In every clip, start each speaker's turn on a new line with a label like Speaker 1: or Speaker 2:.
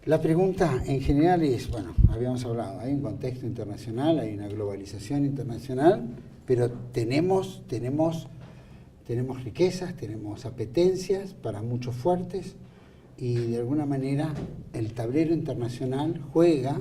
Speaker 1: La pregunta en general es, bueno, habíamos hablado, hay un contexto internacional, hay una globalización internacional, pero tenemos riquezas, tenemos apetencias para muchos fuertes y de alguna manera el tablero internacional juega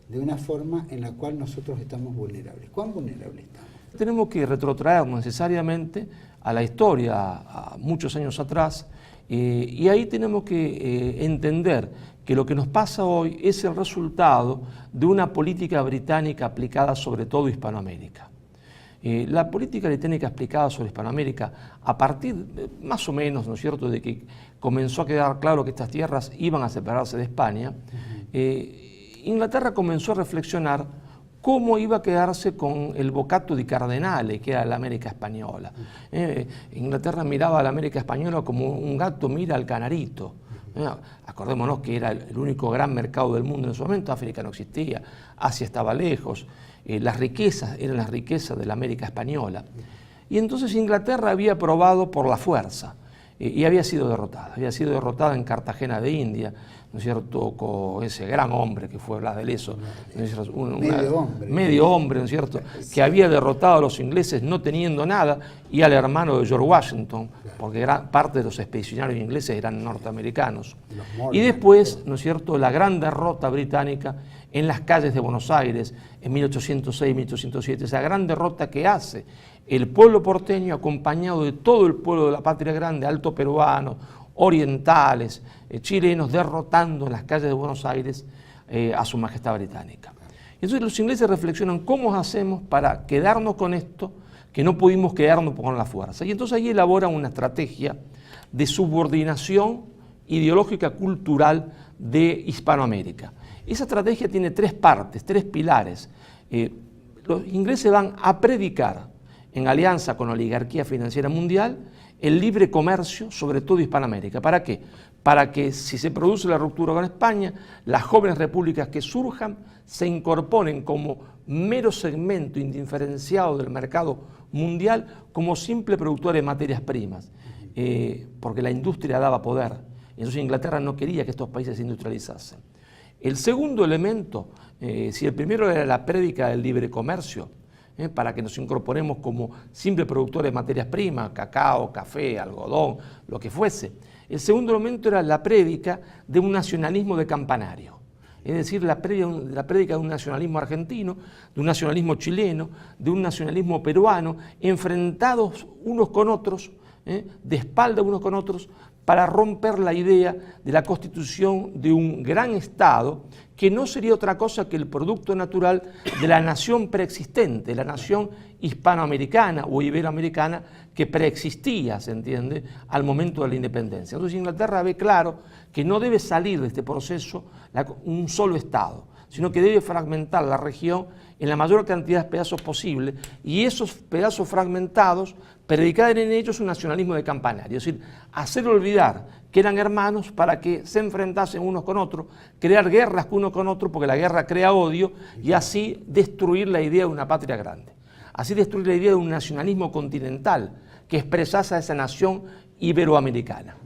Speaker 1: de una forma en la cual nosotros estamos vulnerables. ¿Cuán vulnerables estamos?
Speaker 2: Tenemos que retrotraernos necesariamente a la historia, a muchos años atrás, y ahí tenemos que entender que lo que nos pasa hoy es el resultado de una política británica aplicada sobre todo a Hispanoamérica. La política británica aplicada sobre Hispanoamérica, a partir más o menos, ¿no es cierto?, de que comenzó a quedar claro que estas tierras iban a separarse de España, Inglaterra comenzó a reflexionar cómo iba a quedarse con el Bocato di Cardenale, que era la América española. Inglaterra miraba a la América española como un gato mira al canarito. Acordémonos que era el único gran mercado del mundo en ese momento. África no existía, Asia estaba lejos, las riquezas eran las riquezas de la América española. Y entonces Inglaterra había probado por la fuerza y había sido derrotada en Cartagena de India, ¿no es cierto?, con ese gran hombre que fue Blas de Lezo, ¿no es cierto? Medio hombre, ¿no es cierto?, que había derrotado a los ingleses no teniendo nada, y al hermano de George Washington, porque gran parte de los expedicionarios ingleses eran norteamericanos. Y después, ¿no es cierto?, la gran derrota británica en las calles de Buenos Aires en 1806-1807, esa gran derrota que hace el pueblo porteño acompañado de todo el pueblo de la patria grande, alto peruano, orientales, chilenos, derrotando en las calles de Buenos Aires a su majestad británica. Entonces los ingleses reflexionan cómo hacemos para quedarnos con esto, que no pudimos quedarnos con la fuerza. Y entonces ahí elaboran una estrategia de subordinación ideológica cultural de Hispanoamérica. Esa estrategia tiene tres partes, tres pilares. Los ingleses van a predicar, en alianza con la oligarquía financiera mundial, el libre comercio, sobre todo Hispanoamérica. ¿Para qué? Para que si se produce la ruptura con España, las jóvenes repúblicas que surjan se incorporen como mero segmento indiferenciado del mercado mundial, como simple productor de materias primas, porque la industria daba poder. Entonces Inglaterra no quería que estos países se industrializasen. El segundo elemento, si el primero era la prédica del libre comercio, para que nos incorporemos como simple productores de materias primas, cacao, café, algodón, lo que fuese. El segundo elemento era la prédica de un nacionalismo de campanario, es decir, la prédica de un nacionalismo argentino, de un nacionalismo chileno, de un nacionalismo peruano, enfrentados unos con otros, de espalda unos con otros, para romper la idea de la constitución de un gran Estado que no sería otra cosa que el producto natural de la nación preexistente, la nación hispanoamericana o iberoamericana que preexistía, se entiende, al momento de la independencia. Entonces Inglaterra ve claro que no debe salir de este proceso un solo Estado, sino que debe fragmentar la región en la mayor cantidad de pedazos posible, y esos pedazos fragmentados predicar en ellos un nacionalismo de campanario, es decir, hacer olvidar que eran hermanos para que se enfrentasen unos con otros, crear guerras uno con otro, porque la guerra crea odio, y así destruir la idea de una patria grande, así destruir la idea de un nacionalismo continental que expresase a esa nación iberoamericana.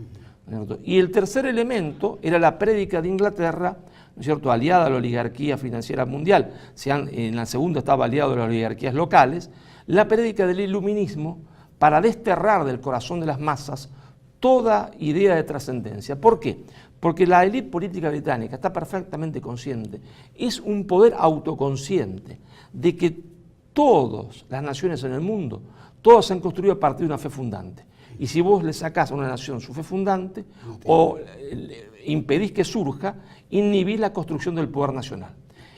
Speaker 2: Y el tercer elemento era la prédica de Inglaterra, ¿no es cierto?, aliada a la oligarquía financiera mundial, en la segunda estaba aliado a las oligarquías locales, la prédica del iluminismo para desterrar del corazón de las masas toda idea de trascendencia. ¿Por qué? Porque la élite política británica está perfectamente consciente, es un poder autoconsciente de que todas las naciones en el mundo, todas se han construido a partir de una fe fundante. Y si vos le sacás a una nación su fe fundante o impedís que surja, inhibís la construcción del poder nacional.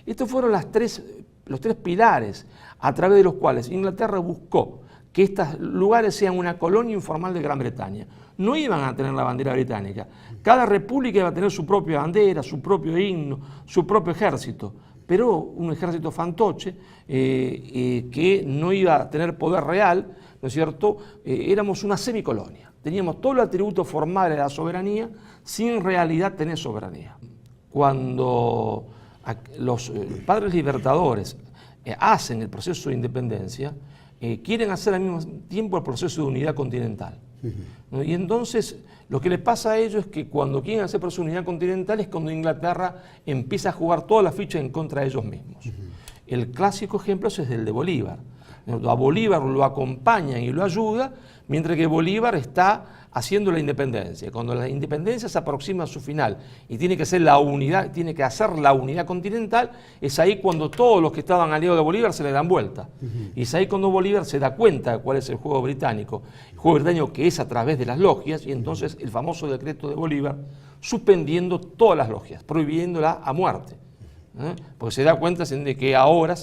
Speaker 2: Estos fueron los tres pilares a través de los cuales Inglaterra buscó que estos lugares sean una colonia informal de Gran Bretaña. No iban a tener la bandera británica. Cada república iba a tener su propia bandera, su propio himno, su propio ejército, pero un ejército fantoche que no iba a tener poder real, ¿no es cierto? Éramos una semicolonia. Teníamos todos los atributos formales de la soberanía sin en realidad tener soberanía. Cuando los padres libertadores hacen el proceso de independencia, quieren hacer al mismo tiempo el proceso de unidad continental. ¿No? Y entonces Lo que les pasa a ellos es que cuando quieren hacer por su unidad continental es cuando Inglaterra empieza a jugar todas las fichas en contra de ellos mismos. El clásico ejemplo es el de Bolívar. A Bolívar lo acompañan y lo ayuda, mientras que Bolívar está haciendo la independencia. Cuando la independencia se aproxima a su final y tiene que hacer la unidad continental, es ahí cuando todos los que estaban aliados de Bolívar se le dan vuelta. Y es ahí cuando Bolívar se da cuenta de cuál es el juego británico. El juego británico que es a través de las logias, y entonces el famoso decreto de Bolívar suspendiendo todas las logias, prohibiéndola a muerte. Porque se da cuenta de que ahora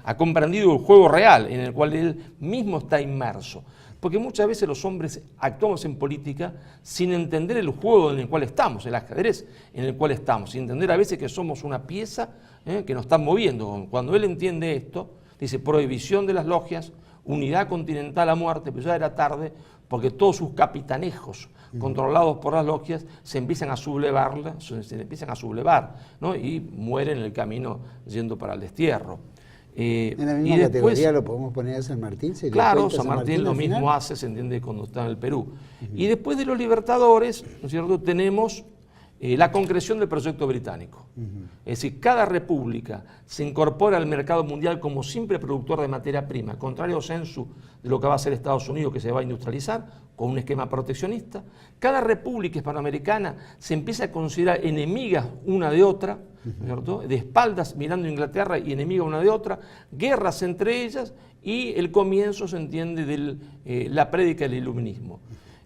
Speaker 2: ha comprendido el juego real en el cual él mismo está inmerso. Porque muchas veces los hombres actuamos en política sin entender el juego en el cual estamos, el ajedrez en el cual estamos, sin entender a veces que somos una pieza que nos están moviendo. Cuando él entiende esto, dice prohibición de las logias, unidad continental a muerte, pero ya era tarde, porque todos sus capitanejos controlados por las logias se empiezan a sublevar, ¿no? Y mueren en el camino yendo para el destierro.
Speaker 1: En la misma categoría lo podemos poner a San Martín.
Speaker 2: Claro, San Martín lo mismo hace, se entiende, cuando está en el Perú. Y después de los libertadores, ¿no es cierto?, tenemos la concreción del proyecto británico. Es decir, cada república se incorpora al mercado mundial como simple productor de materia prima, contrario al censo de lo que va a hacer Estados Unidos, que se va a industrializar con un esquema proteccionista. Cada república hispanoamericana se empieza a considerar enemigas una de otra, ¿cierto?, de espaldas mirando a Inglaterra y enemiga una de otra, guerras entre ellas y el comienzo, se entiende, de la prédica del iluminismo.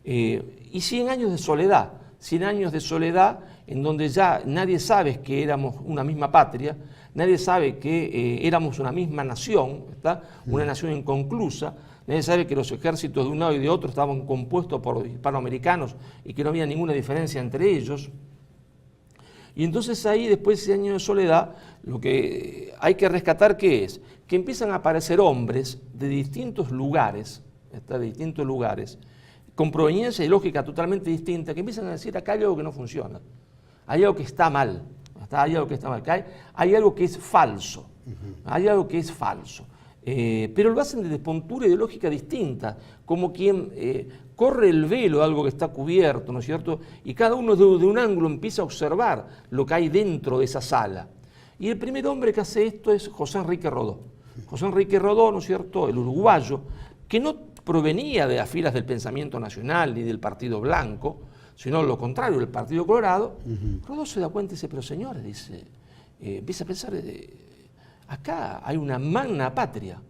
Speaker 2: Y 100 años de soledad. 100 años de soledad en donde ya nadie sabe que éramos una misma patria, nadie sabe que éramos una misma nación, ¿está? Una nación inconclusa, nadie sabe que los ejércitos de un lado y de otro estaban compuestos por hispanoamericanos y que no había ninguna diferencia entre ellos. Y entonces ahí, después de ese año de soledad, lo que hay que rescatar, ¿qué es? Que empiezan a aparecer hombres de distintos lugares, ¿está? De distintos lugares, con proveniencia y lógica totalmente distinta, que empiezan a decir: acá hay algo que no funciona, hay algo que está mal, hay algo que está mal, hay algo que es falso, hay algo que es falso. Pero lo hacen desde postura ideológica distinta, como quien corre el velo de algo que está cubierto, ¿no es cierto? Y cada uno de un ángulo empieza a observar lo que hay dentro de esa sala. Y el primer hombre que hace esto es José Enrique Rodó. José Enrique Rodó, ¿no es cierto?, el uruguayo, que no provenía de las filas del pensamiento nacional ni del Partido Blanco, sino lo contrario, del Partido Colorado. Rodó se da cuenta y dice: pero señores, dice, empieza a pensar, acá hay una magna patria,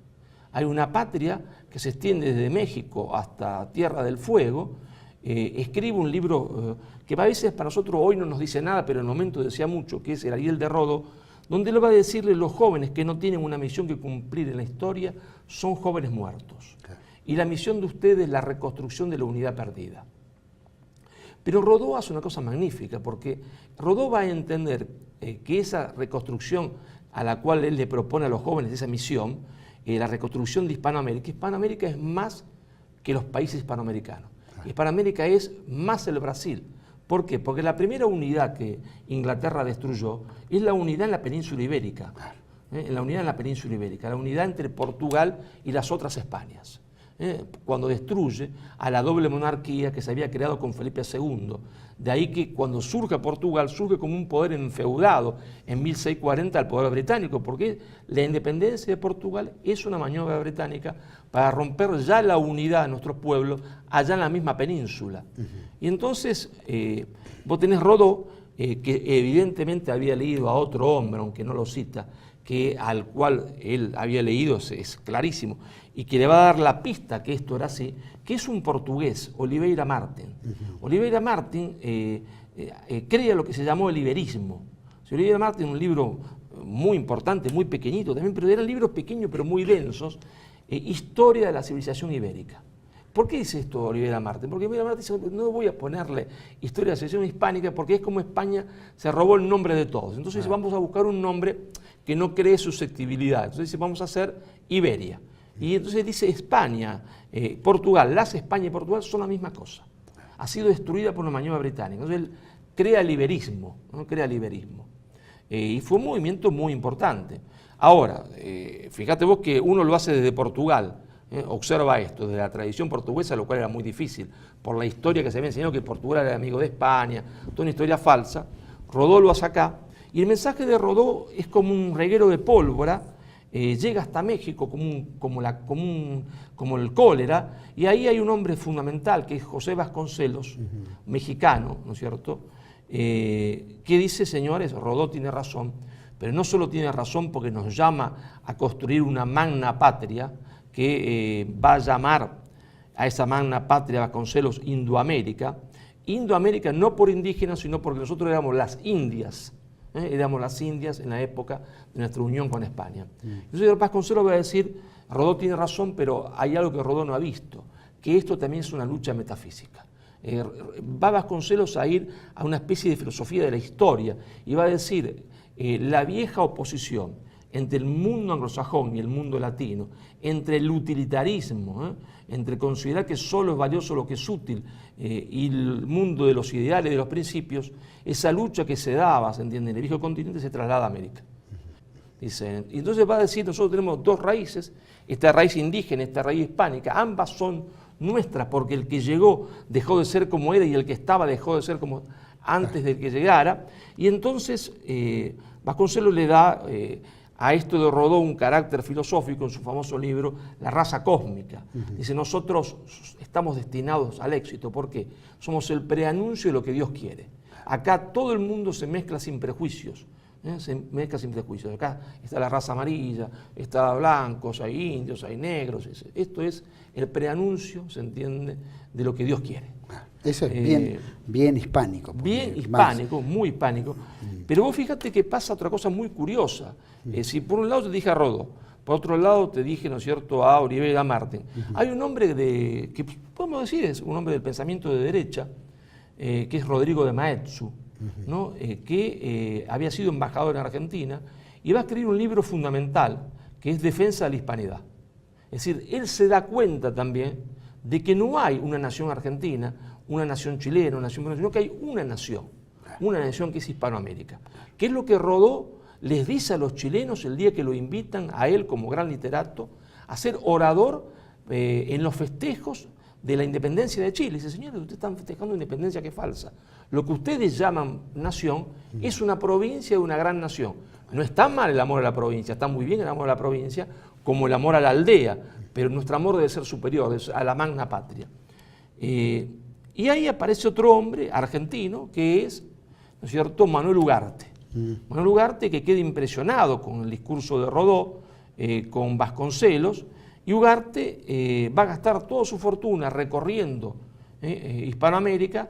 Speaker 2: hay una patria que se extiende desde México hasta Tierra del Fuego. Escribe un libro que a veces para nosotros hoy no nos dice nada, pero en el momento decía mucho, que es el Ariel de Rodó, donde él va a decirle: los jóvenes que no tienen una misión que cumplir en la historia son jóvenes muertos. Y la misión de ustedes es la reconstrucción de la unidad perdida. Pero Rodó hace una cosa magnífica, porque Rodó va a entender que esa reconstrucción a la cual él le propone a los jóvenes, esa misión, la reconstrucción de Hispanoamérica es más que los países hispanoamericanos. Hispanoamérica es más el Brasil. ¿Por qué? Porque la primera unidad que Inglaterra destruyó es la unidad en la península ibérica. La unidad en la península ibérica, la unidad entre Portugal y las otras Españas. Cuando destruye a la doble monarquía que se había creado con Felipe II. De ahí que cuando surge Portugal, surge como un poder enfeudado en 1640 al poder británico, porque la independencia de Portugal es una maniobra británica para romper ya la unidad de nuestros pueblos allá en la misma península. Y entonces vos tenés Rodó, que evidentemente había leído a otro hombre, aunque no lo cita, al cual él había leído, es clarísimo, y que le va a dar la pista que esto era así, que es un portugués, Oliveira Martin. Oliveira Martin crea lo que se llamó el iberismo. Oliveira Martin, un libro muy importante, muy pequeñito también, pero eran libros pequeños pero muy densos, Historia de la civilización ibérica. ¿Por qué dice esto Oliveira Martin? Porque Oliveira Martin dice: no voy a ponerle Historia de la civilización hispánica, porque es como España se robó el nombre de todos. Entonces vamos a buscar un nombre que no cree susceptibilidad. Entonces dice: vamos a hacer Iberia. Y entonces dice: España, Portugal, España y Portugal son la misma cosa. Ha sido destruida por una maniobra británica. Entonces él crea el iberismo, ¿no? Crea el iberismo. Y fue un movimiento muy importante. Ahora, fíjate vos que uno lo hace desde Portugal, Observa esto, de la tradición portuguesa, lo cual era muy difícil, por la historia que se había enseñado que Portugal era el amigo de España, toda una historia falsa. Rodó lo hace acá, y el mensaje de Rodó es como un reguero de pólvora, llega hasta México como el cólera, y ahí hay un hombre fundamental, que es José Vasconcelos, mexicano, ¿no es cierto?, que dice, señores, Rodó tiene razón, pero no solo tiene razón porque nos llama a construir una magna patria, que va a llamar a esa magna patria Vasconcelos Indoamérica. Indoamérica no por indígenas, sino porque nosotros éramos las Indias, éramos las Indias en la época de nuestra unión con España. Entonces Vasconcelos va a decir, Rodó tiene razón, pero hay algo que Rodó no ha visto, que esto también es una lucha metafísica. Va Vasconcelos a ir a una especie de filosofía de la historia y va a decir, la vieja oposición entre el mundo anglosajón y el mundo latino, entre el utilitarismo, entre considerar que solo es valioso lo que es útil, y el mundo de los ideales, de los principios, esa lucha que se daba, ¿se entiende?, en el viejo continente se traslada a América. Dicen, y entonces va a decir, nosotros tenemos dos raíces, esta raíz indígena, esta raíz hispánica, ambas son nuestras, porque el que llegó dejó de ser como era y el que estaba dejó de ser como antes de que llegara, y entonces Vasconcelos le da a esto de Rodó un carácter filosófico en su famoso libro La raza cósmica. Dice, nosotros estamos destinados al éxito, ¿por qué? Somos el preanuncio de lo que Dios quiere. Acá todo el mundo se mezcla sin prejuicios, se mezcla sin prejuicios. Acá está la raza amarilla, está blancos, hay indios, hay negros. Esto es el preanuncio, ¿se entiende?, de lo que Dios quiere.
Speaker 1: Eso es bien hispánico.
Speaker 2: Bien hispánico, muy hispánico. Pero vos fíjate que pasa otra cosa muy curiosa. Si por un lado te dije a Rodó, por otro lado te dije, ¿no es cierto?, a Oliveira y a Martín. Hay un hombre que podemos decir es un hombre del pensamiento de derecha, que es Rodrigo de Maeztu, ¿no?, que había sido embajador en Argentina y va a escribir un libro fundamental que es Defensa de la Hispanidad. Es decir, él se da cuenta también de que no hay una nación argentina, una nación chilena, una nación peruana, sino que hay una nación que es Hispanoamérica. ¿Qué es lo que Rodó les dice a los chilenos el día que lo invitan a él como gran literato a ser orador en los festejos de la independencia de Chile? Dice, señores, ustedes están festejando una independencia que es falsa. Lo que ustedes llaman nación es una provincia de una gran nación. No está mal el amor a la provincia, está muy bien el amor a la provincia, como el amor a la aldea, pero nuestro amor debe ser superior a la magna patria. Y ahí aparece otro hombre argentino que es, ¿no es cierto?, Manuel Ugarte. Manuel Ugarte, que queda impresionado con el discurso de Rodó, con Vasconcelos, y Ugarte va a gastar toda su fortuna recorriendo Hispanoamérica,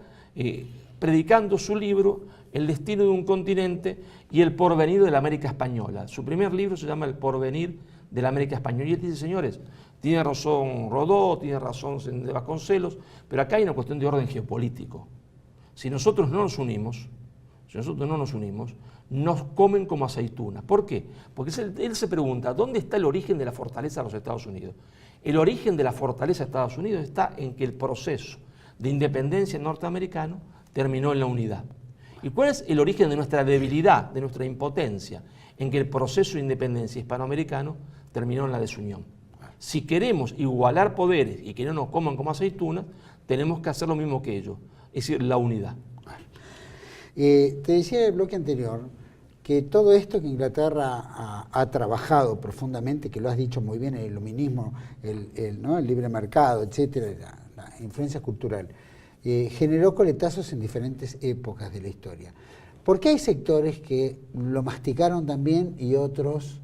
Speaker 2: predicando su libro El destino de un continente y el porvenir de la América Española. Su primer libro se llama El porvenir de la América Española. Y él dice, señores, tiene razón Rodó, tiene razón de Vasconcelos, pero acá hay una cuestión de orden geopolítico. Si nosotros no nos unimos, nos comen como aceitunas. ¿Por qué? Porque él se pregunta, ¿dónde está el origen de la fortaleza de los Estados Unidos? El origen de la fortaleza de Estados Unidos está en que el proceso de independencia norteamericano terminó en la unidad. ¿Y cuál es el origen de nuestra debilidad, de nuestra impotencia? En que el proceso de independencia hispanoamericano terminó en la desunión. Si queremos igualar poderes y que no nos coman como aceitunas, tenemos que hacer lo mismo que ellos, es decir, la unidad.
Speaker 1: Te decía en el bloque anterior que todo esto que Inglaterra ha trabajado profundamente, que lo has dicho muy bien, el iluminismo, el libre mercado, etcétera, la influencia cultural, generó coletazos en diferentes épocas de la historia. ¿Por qué hay sectores que lo masticaron también y otros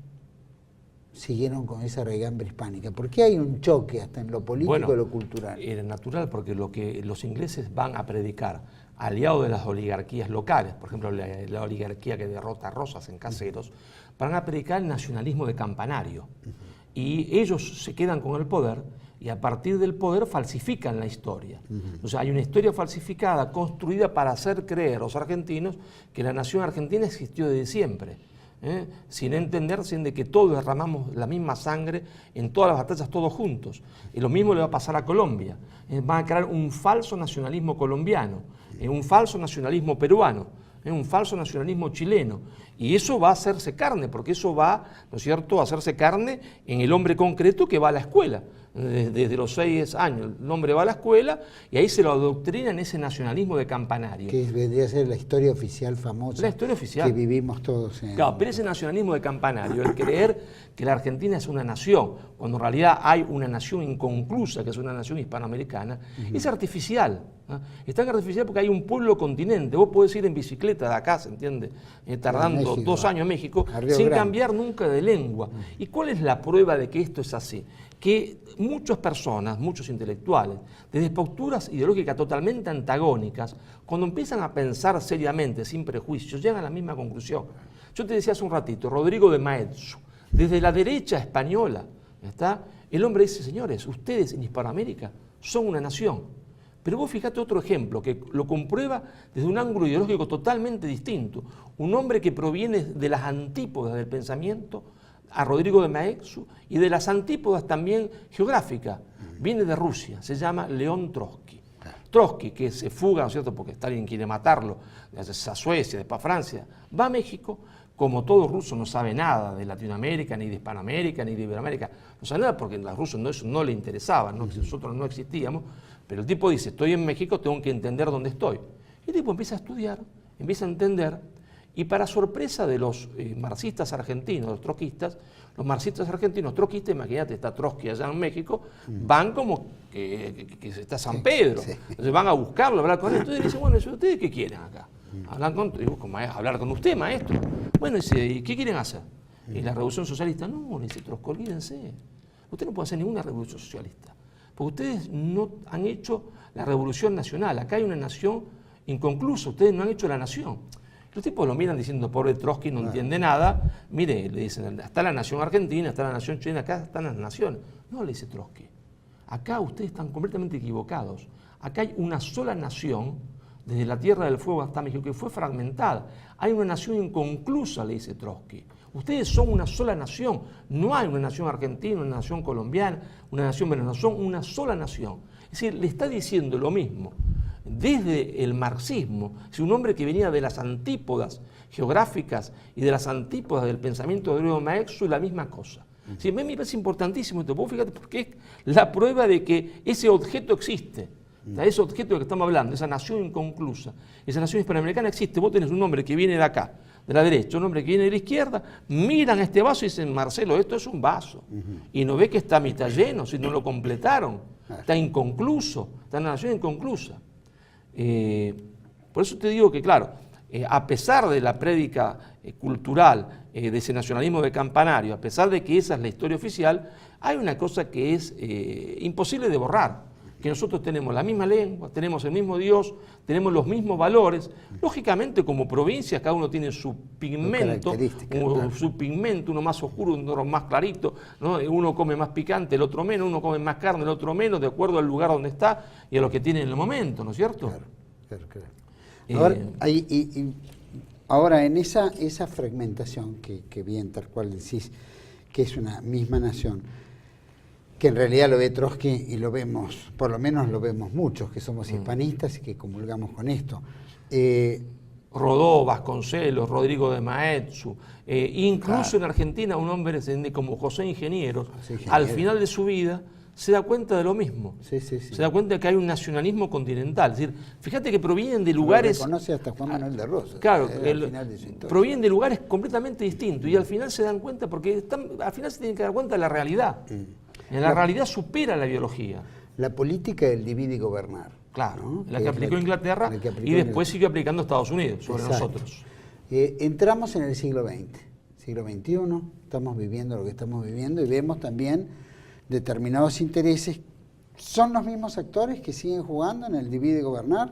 Speaker 1: siguieron con esa raigambre hispánica? ¿Por qué hay un choque hasta en lo político y lo cultural?
Speaker 2: Era natural, porque lo que los ingleses van a predicar, aliados de las oligarquías locales, por ejemplo la oligarquía que derrota a Rosas en Caseros, van a predicar el nacionalismo de campanario. Y ellos se quedan con el poder y a partir del poder falsifican la historia. O sea, hay una historia falsificada, construida para hacer creer a los argentinos que la nación argentina existió desde siempre. Sin entender de que todos derramamos la misma sangre en todas las batallas, todos juntos. Y lo mismo le va a pasar a Colombia. Van a crear un falso nacionalismo colombiano, un falso nacionalismo peruano, un falso nacionalismo chileno. Y eso va a hacerse carne, porque eso va, ¿no es cierto?, a hacerse carne en el hombre concreto que va a la escuela. desde los 6 años. El hombre va a la escuela y ahí se lo adoctrina en ese nacionalismo de campanario.
Speaker 1: Que vendría a ser la historia oficial famosa.
Speaker 2: La historia oficial.
Speaker 1: Que vivimos todos en...
Speaker 2: Claro, pero ese nacionalismo de campanario, el creer que la Argentina es una nación, cuando en realidad hay una nación inconclusa, que es una nación hispanoamericana, es artificial. ¿No? Es tan artificial porque hay un pueblo continente. Vos podés ir en bicicleta de acá, ¿se entiende? Tardando
Speaker 1: México,
Speaker 2: 2 años en México, sin
Speaker 1: Grande.
Speaker 2: cambiar nunca de lengua. ¿Y cuál es la prueba de que esto es así? Que muchas personas, muchos intelectuales, desde posturas ideológicas totalmente antagónicas, cuando empiezan a pensar seriamente, sin prejuicios, llegan a la misma conclusión. Yo te decía hace un ratito, Rodrigo de Maeztu, desde la derecha española, ¿está? El hombre dice, señores, ustedes en Hispanoamérica son una nación. Pero vos fíjate otro ejemplo que lo comprueba desde un ángulo ideológico totalmente distinto. Un hombre que proviene de las antípodas del pensamiento, a Rodrigo de Maeztu, y de las antípodas también geográficas. Viene de Rusia, se llama León Trotsky. Trotsky, que se fuga, ¿no es cierto?, porque Stalin quiere matarlo, a Suecia, después a Francia, va a México. Como todo ruso no sabe nada de Latinoamérica, ni de Hispanoamérica, ni de Iberoamérica, no sabe nada porque a los rusos eso no le interesaba, ¿no? Nosotros no existíamos, pero el tipo dice, estoy en México, tengo que entender dónde estoy. Y el tipo empieza a estudiar, empieza a entender, y para sorpresa de los marxistas argentinos, los trotskistas, los marxistas argentinos, trotskistas, imagínate, está Trotsky allá en México, van como que está San Pedro, entonces van a buscarlo, a hablar con él, entonces dicen, bueno, ¿ustedes qué quieren acá? Hablar con usted, maestro. Bueno, dice, ¿y qué quieren hacer? ¿Y la revolución socialista? No, le dice Trotsky, olvídense. Usted no puede hacer ninguna revolución socialista, porque ustedes no han hecho la revolución nacional. Acá hay una nación inconclusa, ustedes no han hecho la nación. Los tipos lo miran diciendo, pobre Trotsky, no entiende nada. Mire, le dicen, está la nación argentina, está la nación chilena, acá están las naciones. No, le dice Trotsky, acá ustedes están completamente equivocados. Acá hay una sola nación, desde la Tierra del Fuego hasta México, que fue fragmentada. Hay una nación inconclusa, le dice Trotsky. Ustedes son una sola nación. No hay una nación argentina, una nación colombiana, una nación venezolana, son una sola nación. Es decir, le está diciendo lo mismo. Desde el marxismo, si un hombre que venía de las antípodas geográficas y de las antípodas del pensamiento de Rodrigo Maeztu, la misma cosa. Sí, a mí me parece importantísimo esto, vos fíjate, porque es la prueba de que ese objeto existe. O sea, ese objeto del que estamos hablando, esa nación inconclusa, esa nación hispanoamericana existe. Vos tenés un hombre que viene de acá, de la derecha, un hombre que viene de la izquierda, miran este vaso y dicen, Marcelo, esto es un vaso. Y no ve que está a mitad lleno, si no lo completaron, está inconcluso, está en una nación inconclusa. Por eso te digo que, claro, a pesar de la prédica cultural, de ese nacionalismo de campanario, a pesar de que esa es la historia oficial, hay una cosa que es imposible de borrar, que nosotros tenemos la misma lengua, tenemos el mismo Dios, tenemos los mismos valores. Lógicamente, como provincias, cada uno tiene su pigmento, su pigmento, uno más oscuro, uno más clarito, ¿no? Uno come más picante, el otro menos, uno come más carne, el otro menos, de acuerdo al lugar donde está y a lo que tiene en el momento, ¿no es cierto?
Speaker 1: Claro. Ahora, en esa fragmentación, que bien, tal cual decís, que es una misma nación, que en realidad lo ve Trotsky y lo vemos, por lo menos lo vemos muchos, que somos hispanistas y que comulgamos con esto.
Speaker 2: Rodó, Vasconcelos, Rodrigo de Maeztu, incluso en Argentina un hombre como José Ingeniero, al final de su vida, se da cuenta de lo mismo. Se da cuenta de que hay un nacionalismo continental. Es decir, fíjate que provienen de lugares...
Speaker 1: Lo reconoce hasta Juan Manuel de Rosas.
Speaker 2: Claro, provienen de lugares completamente distintos y al final se dan cuenta, porque al final se tienen que dar cuenta de la realidad. En la realidad supera la biología.
Speaker 1: La política del divide y gobernar.
Speaker 2: Claro, ¿no? La que aplicó Inglaterra y después sigue aplicando Estados Unidos sobre nosotros.
Speaker 1: Entramos en el siglo XX, siglo XXI, estamos viviendo lo que estamos viviendo y vemos también determinados intereses. Son los mismos actores que siguen jugando en el divide y gobernar.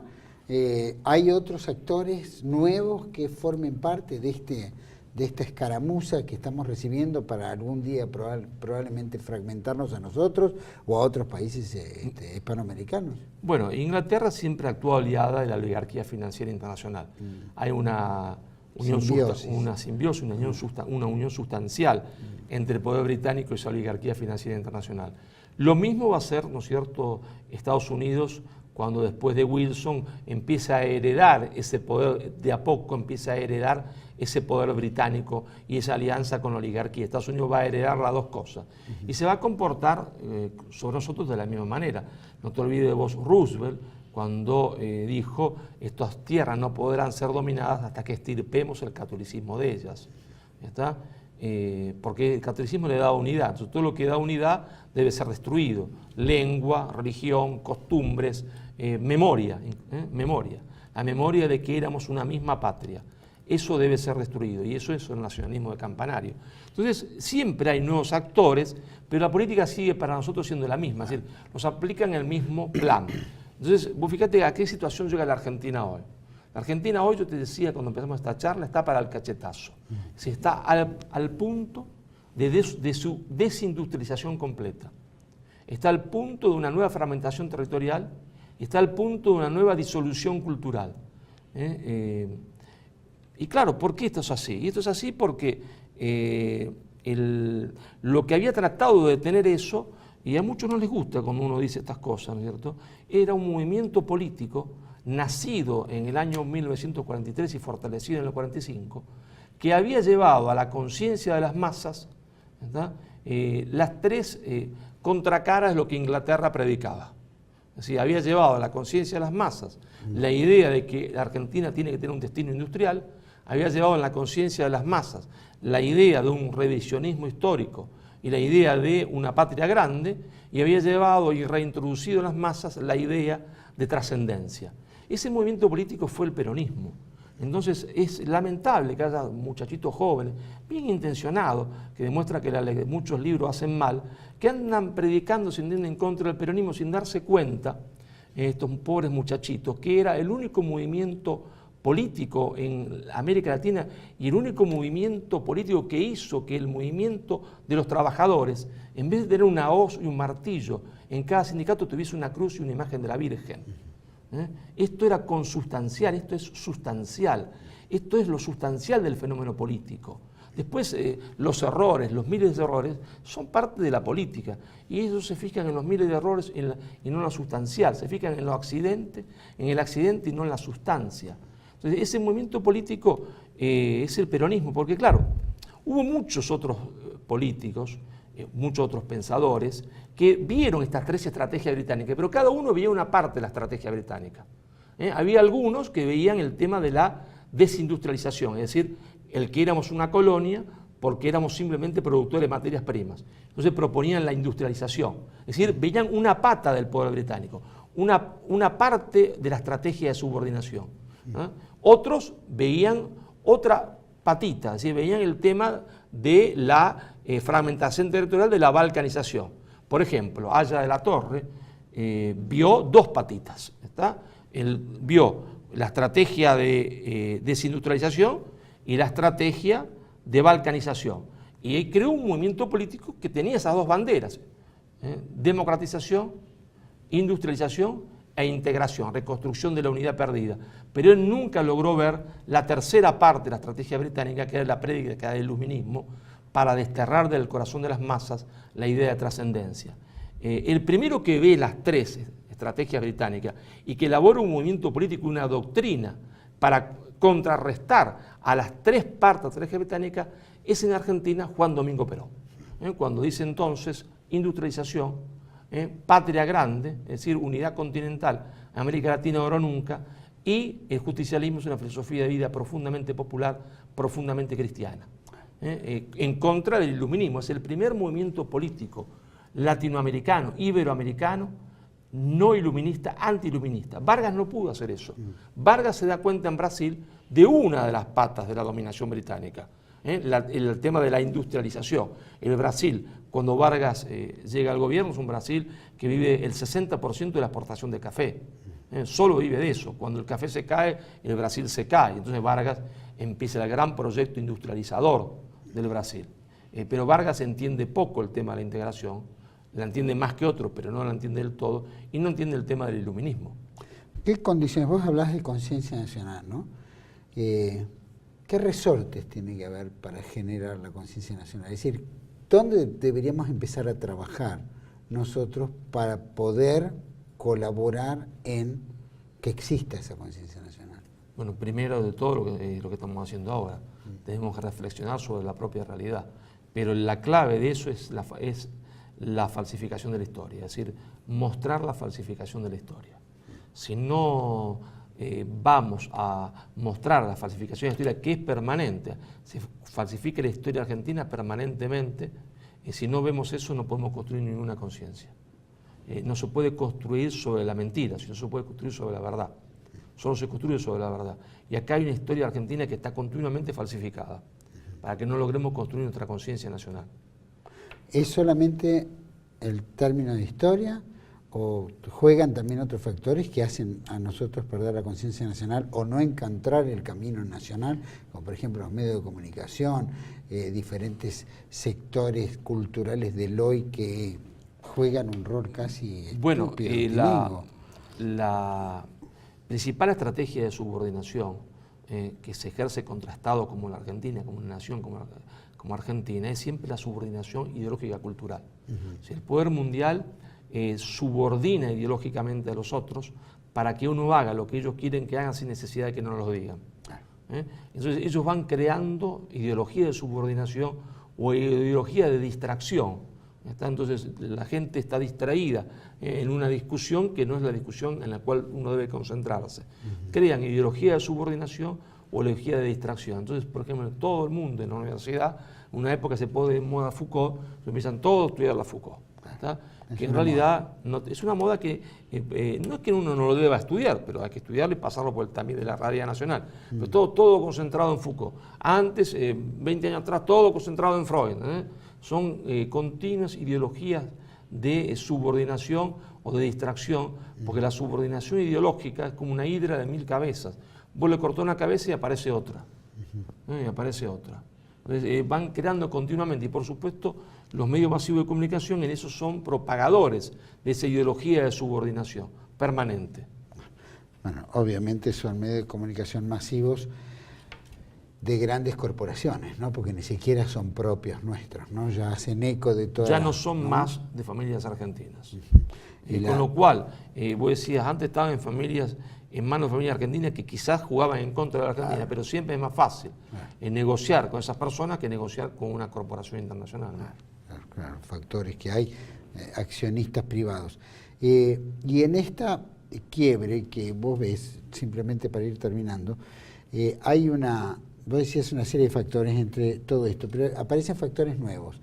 Speaker 1: Hay otros actores nuevos que formen parte de esta escaramuza que estamos recibiendo para algún día probablemente fragmentarnos a nosotros o a otros países hispanoamericanos.
Speaker 2: Bueno, Inglaterra siempre actuó aliada de la oligarquía financiera internacional. Hay una simbiosis, una unión sustancial entre el poder británico y esa oligarquía financiera internacional. Lo mismo va a ser, ¿no es cierto?, Estados Unidos cuando después de Wilson empieza a heredar ese poder, de a poco empieza a heredar ese poder británico y esa alianza con la oligarquía. Estados Unidos va a heredar las dos cosas y se va a comportar sobre nosotros de la misma manera. No te olvides de vos Roosevelt, cuando dijo, estas tierras no podrán ser dominadas hasta que extirpemos el catolicismo de ellas. ¿Está? Porque el catolicismo le da unidad, entonces todo lo que da unidad debe ser destruido, lengua, religión, costumbres, memoria, la memoria de que éramos una misma patria, eso debe ser destruido y eso es el nacionalismo de campanario. Entonces siempre hay nuevos actores, pero la política sigue para nosotros siendo la misma, es decir, nos aplican el mismo plan. Entonces vos fíjate a qué situación llega la Argentina hoy. La Argentina hoy, yo te decía cuando empezamos esta charla, está para el cachetazo. Se está al punto de su desindustrialización completa. Está al punto de una nueva fragmentación territorial y está al punto de una nueva disolución cultural. Y claro, ¿por qué esto es así? Y esto es así porque lo que había tratado de detener eso, y a muchos no les gusta cuando uno dice estas cosas, ¿no es cierto?, era un movimiento político nacido en el año 1943 y fortalecido en el 45, que había llevado a la conciencia de las masas, ¿verdad?, las tres contracaras de lo que Inglaterra predicaba. Es decir, había llevado a la conciencia de las masas la idea de que la Argentina tiene que tener un destino industrial, había llevado en la conciencia de las masas la idea de un revisionismo histórico y la idea de una patria grande, y había llevado y reintroducido en las masas la idea de trascendencia. Ese movimiento político fue el peronismo. Entonces es lamentable que haya muchachitos jóvenes, bien intencionados, que demuestra que muchos libros hacen mal, que andan predicando, se entiende, en contra del peronismo sin darse cuenta, estos pobres muchachitos, que era el único movimiento político en América Latina y el único movimiento político que hizo que el movimiento de los trabajadores, en vez de tener una hoz y un martillo, en cada sindicato tuviese una cruz y una imagen de la Virgen. Esto era consustancial, esto es sustancial, esto es lo sustancial del fenómeno político. Después los errores, los miles de errores, son parte de la política y ellos se fijan en los miles de errores y no en lo sustancial, se fijan en los accidentes, en el accidente y no en la sustancia. Entonces ese movimiento político es el peronismo, porque claro, hubo muchos otros políticos, muchos otros pensadores, que vieron estas tres estrategias británicas, pero cada uno veía una parte de la estrategia británica. Había algunos que veían el tema de la desindustrialización, es decir, el que éramos una colonia porque éramos simplemente productores de materias primas. Entonces proponían la industrialización, es decir, veían una pata del poder británico, una parte de la estrategia de subordinación. Otros veían otra patita, es decir, veían el tema de la fragmentación territorial, de la balcanización. Por ejemplo, Aya de la Torre vio dos patitas, ¿está? Vio la estrategia de desindustrialización y la estrategia de balcanización. Y creó un movimiento político que tenía esas dos banderas, democratización, industrialización e integración, reconstrucción de la unidad perdida. Pero él nunca logró ver la tercera parte de la estrategia británica, que era la prédica del iluminismo, para desterrar del corazón de las masas la idea de trascendencia. El primero que ve las tres estrategias británicas y que elabora un movimiento político, una doctrina para contrarrestar a las tres partes de la estrategia británica, es en Argentina Juan Domingo Perón. Cuando dice entonces industrialización, patria grande, es decir, unidad continental, América Latina ahora nunca, y el justicialismo es una filosofía de vida profundamente popular, profundamente cristiana. En contra del iluminismo, es el primer movimiento político latinoamericano, iberoamericano, no iluminista, antiiluminista. Vargas no pudo hacer eso. Vargas se da cuenta en Brasil de una de las patas de la dominación británica, el tema de la industrialización. El Brasil, cuando Vargas llega al gobierno, es un Brasil que vive el 60% de la exportación de café. Solo vive de eso. Cuando el café se cae, el Brasil se cae. Entonces Vargas empieza el gran proyecto industrializador del Brasil. Pero Vargas entiende poco el tema de la integración, la entiende más que otros, pero no la entiende del todo, y no entiende el tema del iluminismo.
Speaker 1: ¿Qué condiciones? Vos hablás de conciencia nacional, ¿no? ¿Qué resortes tiene que haber para generar la conciencia nacional? Es decir, ¿dónde deberíamos empezar a trabajar nosotros para poder colaborar en que exista esa conciencia nacional?
Speaker 2: Bueno, primero de todo lo que estamos haciendo ahora, tenemos que reflexionar sobre la propia realidad, pero la clave de eso es la falsificación de la historia, es decir, mostrar la falsificación de la historia. Si no vamos a mostrar la falsificación de la historia, que es permanente, se falsifica la historia argentina permanentemente, y si no vemos eso no podemos construir ninguna conciencia. No se puede construir sobre la mentira, sino se puede construir sobre la verdad. Solo se construye sobre la verdad. Y acá hay una historia argentina que está continuamente falsificada, para que no logremos construir nuestra conciencia nacional.
Speaker 1: ¿Es solamente el término de historia o juegan también otros factores que hacen a nosotros perder la conciencia nacional o no encontrar el camino nacional, como por ejemplo los medios de comunicación, diferentes sectores culturales del hoy que juegan un rol casi estúpido?
Speaker 2: La principal estrategia de subordinación que se ejerce contra Estados como la Argentina, como una nación como Argentina, es siempre la subordinación ideológica cultural. Si el poder mundial subordina ideológicamente a los otros para que uno haga lo que ellos quieren que hagan sin necesidad de que no lo digan. Entonces ellos van creando ideología de subordinación o ideología de distracción. Entonces la gente está distraída en una discusión que no es la discusión en la cual uno debe concentrarse. Crean ideología de subordinación o ideología de distracción. Entonces, por ejemplo, en todo el mundo, en la universidad, en una época se pone de moda Foucault, empiezan todos a estudiar la Foucault. Que en realidad es una moda que no es que uno no lo deba estudiar, pero hay que estudiarlo y pasarlo por el tamiz de la realidad nacional. Pero todo concentrado en Foucault. Antes, 20 años atrás, todo concentrado en Freud. Son continuas ideologías de subordinación o de distracción, porque la subordinación ideológica es como una hidra de 1000 cabezas. Vos le cortás una cabeza y aparece otra. Entonces, van creando continuamente, y por supuesto los medios masivos de comunicación en eso son propagadores de esa ideología de subordinación permanente.
Speaker 1: Bueno, obviamente son medios de comunicación masivos de grandes corporaciones, ¿no? Porque ni siquiera son propios nuestros, ¿no? Ya hacen eco de todas.
Speaker 2: Ya no son más de familias argentinas. Con lo cual, vos decías, antes estaban en manos de familias argentinas que quizás jugaban en contra de la Argentina, pero siempre es más fácil negociar con esas personas que negociar con una corporación internacional, ¿no?
Speaker 1: Claro, factores que hay, accionistas privados. Y en esta quiebre que vos ves, simplemente para ir terminando, hay vos decías una serie de factores entre todo esto, pero aparecen factores nuevos.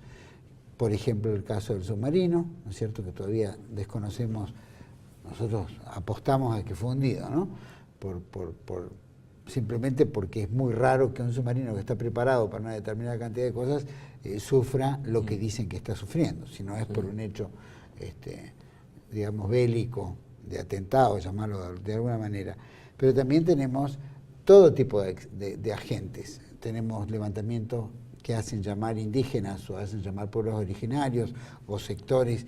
Speaker 1: Por ejemplo, el caso del submarino, ¿no es cierto?, que todavía desconocemos, nosotros apostamos a que fue hundido, ¿no? Simplemente porque es muy raro que un submarino que está preparado para una determinada cantidad de cosas sufra lo que dicen que está sufriendo, si no es por un hecho, digamos, bélico, de atentado, llamarlo de alguna manera. Pero también tenemos todo tipo de agentes. Tenemos levantamientos que hacen llamar indígenas o hacen llamar pueblos originarios o sectores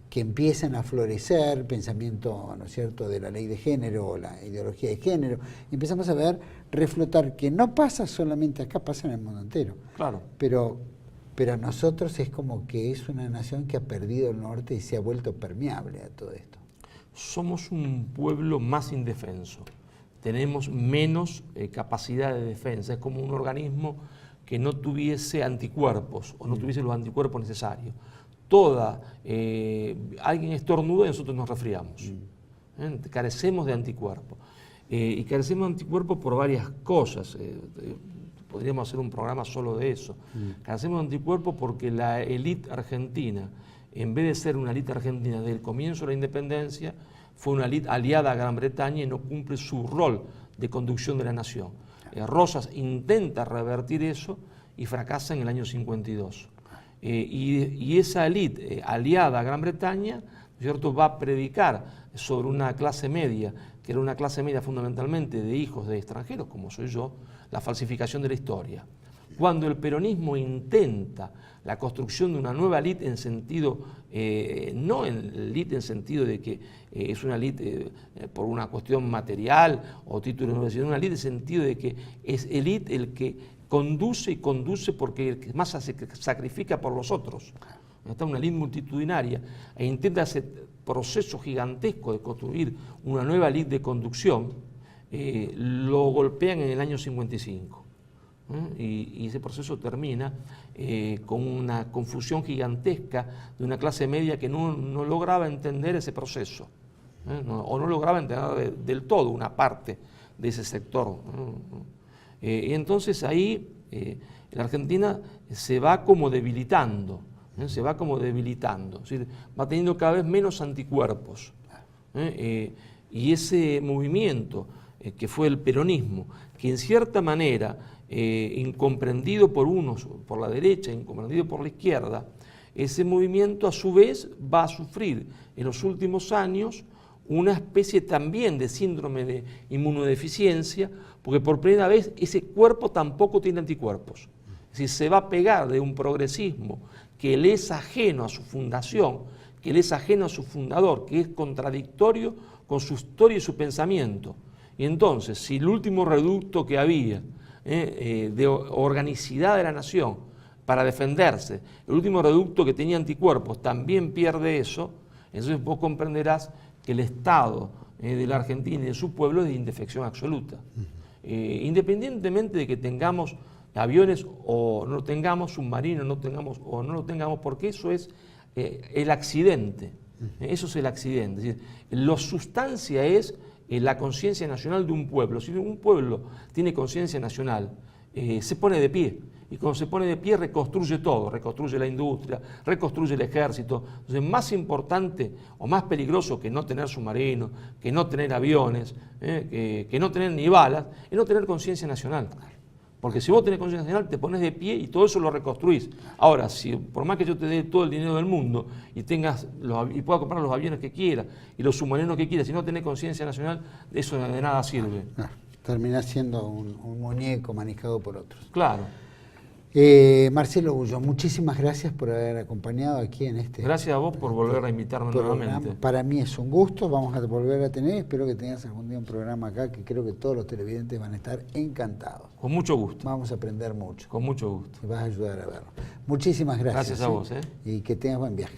Speaker 1: que empiezan a florecer, pensamiento, ¿no es cierto?, de la ley de género o la ideología de género. Y empezamos a ver, reflotar, que no pasa solamente acá, pasa en el mundo entero.
Speaker 2: Claro.
Speaker 1: Pero a nosotros es como que es una nación que ha perdido el norte y se ha vuelto permeable a todo esto.
Speaker 2: Somos un pueblo más indefenso. Tenemos menos capacidad de defensa. Es como un organismo que no tuviese anticuerpos o no tuviese los anticuerpos necesarios. Alguien estornuda y nosotros nos resfriamos. Carecemos de anticuerpos. Y carecemos de anticuerpos por varias cosas. Podríamos hacer un programa solo de eso. Carecemos de anticuerpos porque la élite argentina, en vez de ser una élite argentina desde el comienzo de la independencia, fue una élite aliada a Gran Bretaña y no cumple su rol de conducción de la nación. Rosas intenta revertir eso y fracasa en el año 52. Y esa élite aliada a Gran Bretaña, ¿cierto?, va a predicar sobre una clase media, que era una clase media fundamentalmente de hijos de extranjeros, como soy yo, la falsificación de la historia. Cuando el peronismo intenta la construcción de una nueva élite en sentido, no élite en sentido de que es una élite por una cuestión material o título de universidad, una élite en sentido de que es élite el que conduce y conduce porque el que más se sacrifica por los otros. Está una élite multitudinaria e intenta proceso gigantesco de construir una nueva lid de conducción, lo golpean en el año 55. Y ese proceso termina con una confusión gigantesca de una clase media que no lograba entender ese proceso, o no lograba entender del todo una parte de ese sector. Y entonces ahí la Argentina se va como debilitando, es decir, va teniendo cada vez menos anticuerpos. Y ese movimiento que fue el peronismo, que en cierta manera, incomprendido por unos, por la derecha, incomprendido por la izquierda, ese movimiento a su vez va a sufrir en los últimos años una especie también de síndrome de inmunodeficiencia, porque por primera vez ese cuerpo tampoco tiene anticuerpos. Es decir, se va a pegar de un progresismo que le es ajeno a su fundación, que le es ajeno a su fundador, que es contradictorio con su historia y su pensamiento. Y entonces, si el último reducto que había de organicidad de la nación para defenderse, el último reducto que tenía anticuerpos también pierde eso, entonces vos comprenderás que el estado de la Argentina y de su pueblo es de indefección absoluta. Independientemente de que tengamos aviones o no tengamos, submarinos no tengamos o no lo tengamos, porque eso es el accidente. Eso es el accidente. Es decir, la sustancia es la conciencia nacional de un pueblo. Si un pueblo tiene conciencia nacional, se pone de pie. Y cuando se pone de pie reconstruye todo, reconstruye la industria, reconstruye el ejército. Entonces, más importante o más peligroso que no tener submarinos, que no tener aviones, que no tener ni balas, es no tener conciencia nacional. Porque si vos tenés conciencia nacional, te pones de pie y todo eso lo reconstruís. Ahora, si por más que yo te dé todo el dinero del mundo y puedas comprar los aviones que quieras y los submarinos que quieras, si no tenés conciencia nacional, eso de nada sirve.
Speaker 1: Terminás siendo un muñeco manejado por otros.
Speaker 2: Claro.
Speaker 1: Marcelo Bullo, muchísimas gracias por haber acompañado aquí en este...
Speaker 2: Gracias a vos por volver a invitarme nuevamente.
Speaker 1: Para mí es un gusto, vamos a volver a tener, espero que tengas algún día un programa acá, que creo que todos los televidentes van a estar encantados.
Speaker 2: Con mucho gusto.
Speaker 1: Vamos a aprender mucho.
Speaker 2: Con mucho gusto.
Speaker 1: Y vas a ayudar a verlo. Muchísimas gracias.
Speaker 2: Gracias a vos.
Speaker 1: Y que tengas buen viaje.